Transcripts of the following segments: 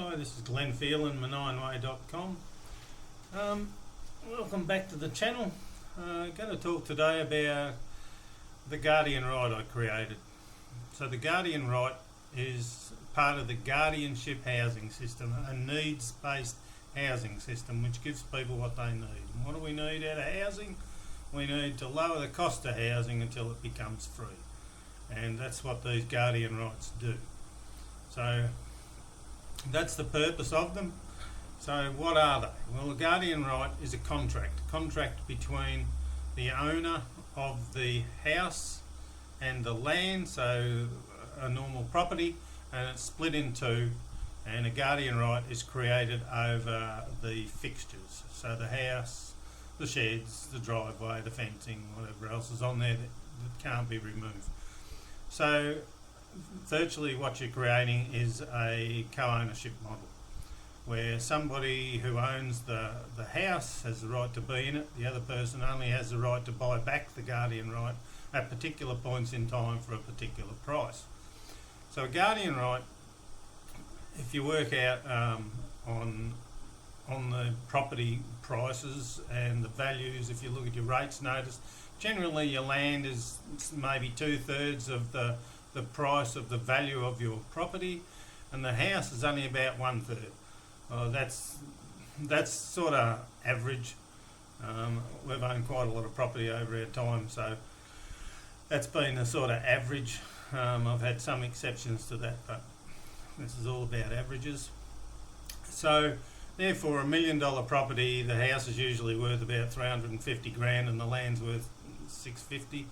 Hi, this is Glenn Phelan, ManineWay.com. Welcome back to the channel. Going to talk today about the Guardian Right I created. So the Guardian Right is part of the guardianship housing system, a needs-based housing system which gives people what they need. And what do we need out of housing? We need to lower the cost of housing until it becomes free. And that's what these Guardian Rights do. So that's the purpose of them. So what are they? Well, a Guardian Right is a contract between the owner of the house and the land, so a normal property, and it's split in two, and a Guardian Right is created over the fixtures, so the house, the sheds, the driveway, the fencing, whatever else is on there that can't be removed. So virtually what you're creating is a co-ownership model where somebody who owns the house has the right to be in it, the other person only has the right to buy back the Guardian Right at particular points in time for a particular price. So a Guardian Right, if you work out on the property prices and the values, if you look at your rates notice, generally your land is maybe 2/3 of the price of the value of your property, and the house is only about 1/3. That's sort of average. We've owned quite a lot of property over our time, so that's been the sort of average. I've had some exceptions to that, but this is all about averages. So therefore, $1 million property, the house is usually worth about 350 grand and the land's worth 650.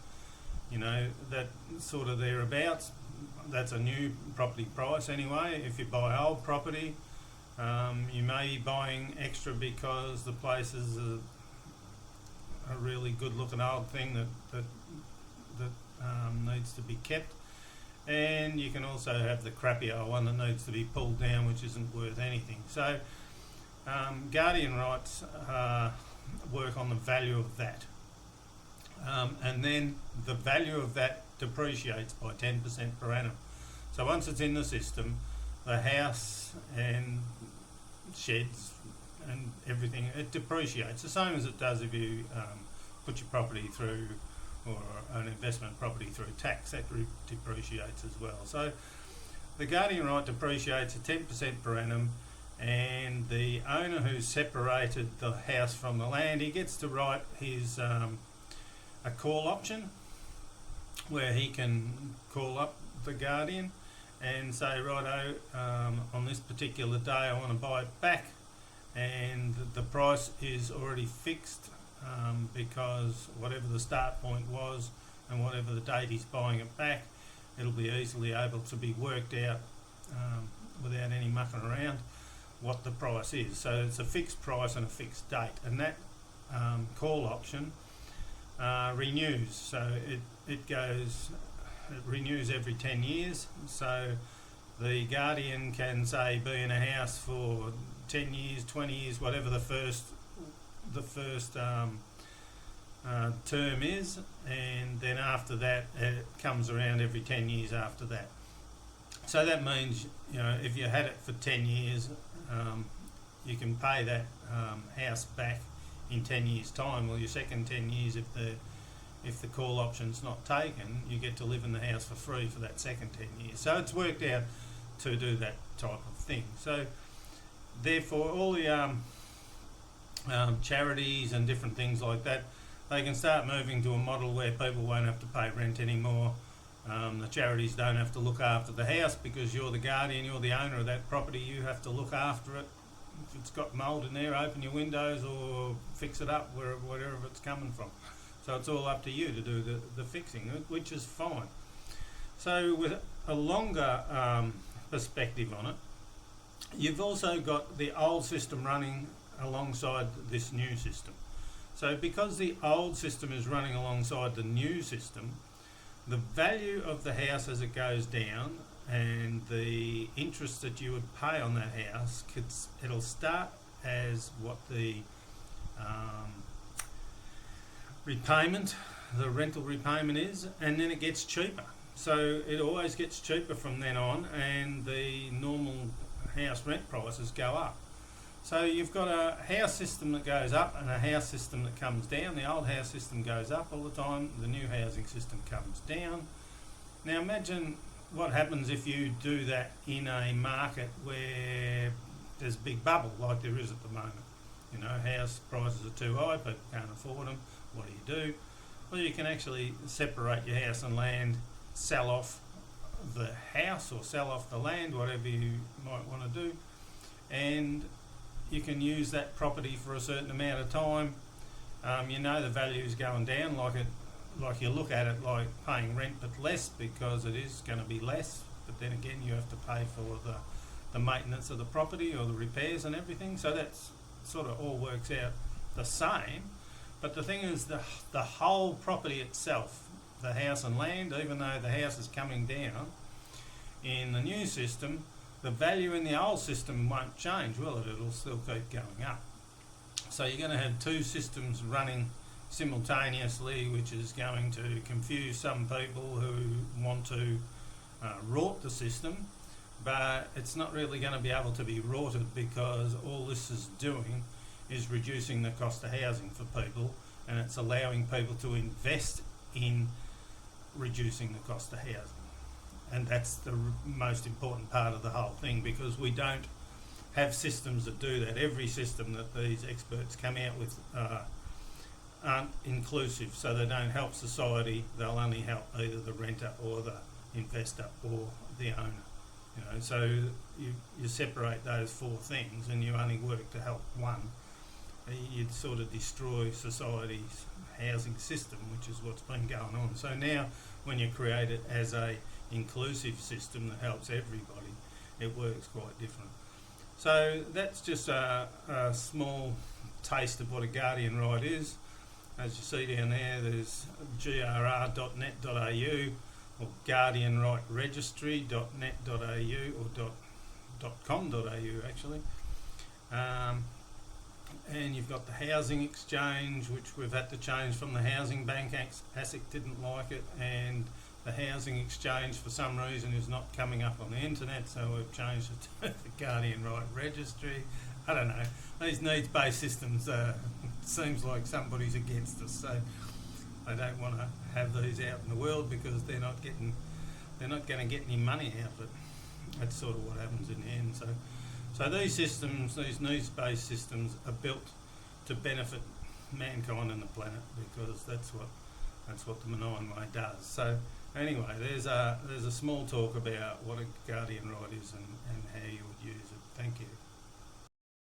You know, that sort of thereabouts. That's a new property price anyway. If you buy old property, you may be buying extra because the place is a really good looking old thing that needs to be kept. And you can also have the crappy old one that needs to be pulled down, which isn't worth anything. So Guardian Rights work on the value of that. And then the value of that depreciates by 10% per annum. So once it's in the system, the house and sheds and everything, it depreciates the same as it does if you put your property through, or an investment property through tax, that depreciates as well. So the Guardian Right depreciates at 10% per annum, and the owner who's separated the house from the land, he gets to write his a call option where he can call up the Guardian and say, righto, on this particular day I want to buy it back, and the price is already fixed because whatever the start point was and whatever the date he's buying it back, it'll be easily able to be worked out without any mucking around what the price is. So it's a fixed price and a fixed date, and that call option renews. So it renews every 10 years. So the Guardian can say be in a house for 10 years, 20 years, whatever the first term is, and then after that it comes around every 10 years after that. So that means, you know, if you had it for 10 years, you can pay that house back in 10 years time. Well, your second 10 years, if the call option's not taken, you get to live in the house for free for that second 10 years. So it's worked out to do that type of thing. So therefore all the charities and different things like that, they can start moving to a model where people won't have to pay rent anymore. The charities don't have to look after the house because you're the guardian, you're the owner of that property, you have to look after it. If it's got mould in there, open your windows or fix it up wherever it's coming from. So it's all up to you to do the fixing, which is fine. So with a longer perspective on it, you've also got the old system running alongside this new system. So because the old system is running alongside the new system, the value of the house as it goes down and the interest that you would pay on that house, it'll start as what the repayment, the rental repayment is, and then it gets cheaper. So it always gets cheaper from then on, and the normal house rent prices go up. So you've got a house system that goes up and a house system that comes down. The old house system goes up all the time, the new housing system comes down. Now imagine what happens if you do that in a market where there's a big bubble like there is at the moment. You know, house prices are too high, people can't afford them. What do? Well, you can actually separate your house and land, sell off the house or sell off the land, whatever you might want to do, and you can use that property for a certain amount of time. You know the value is going down, like you look at it like paying rent but less, because it is going to be less, but then again you have to pay for the maintenance of the property or the repairs and everything, so that's sort of all works out the same. But the thing is, the whole property itself, the house and land, even though the house is coming down in the new system, the value in the old system won't change, will it? It'll still keep going up. So you're going to have two systems running simultaneously, which is going to confuse some people who want to rort the system, but it's not really going to be able to be rorted, because all this is doing is reducing the cost of housing for people, and it's allowing people to invest in reducing the cost of housing. And that's the most important part of the whole thing, because we don't have systems that do that. Every system that these experts come out with aren't inclusive, so they don't help society. They'll only help either the renter or the investor or the owner. You know, so you separate those four things and you only work to help one. You'd sort of destroy society's housing system, which is what's been going on. So now when you create it as a inclusive system that helps everybody, it works quite different. So that's just a small taste of what a guardian right is. As you see down there, there's grr.net.au or guardianrightregistry.net.au or .com.au actually. And you've got the housing exchange, which we've had to change from the housing bank. ASIC didn't like it, and the housing exchange for some reason is not coming up on the internet, so we've changed it to the Guardian Right Registry. I don't know, these needs-based systems, seems like somebody's against us, so they don't want to have these out in the world because they're not going to get any money out of it. That's sort of what happens in the end. So these systems, these needs-based systems, are built to benefit mankind and the planet, because that's what the Menaian Way does. So anyway, there's a small talk about what a guardian right is and how you would use it. Thank you.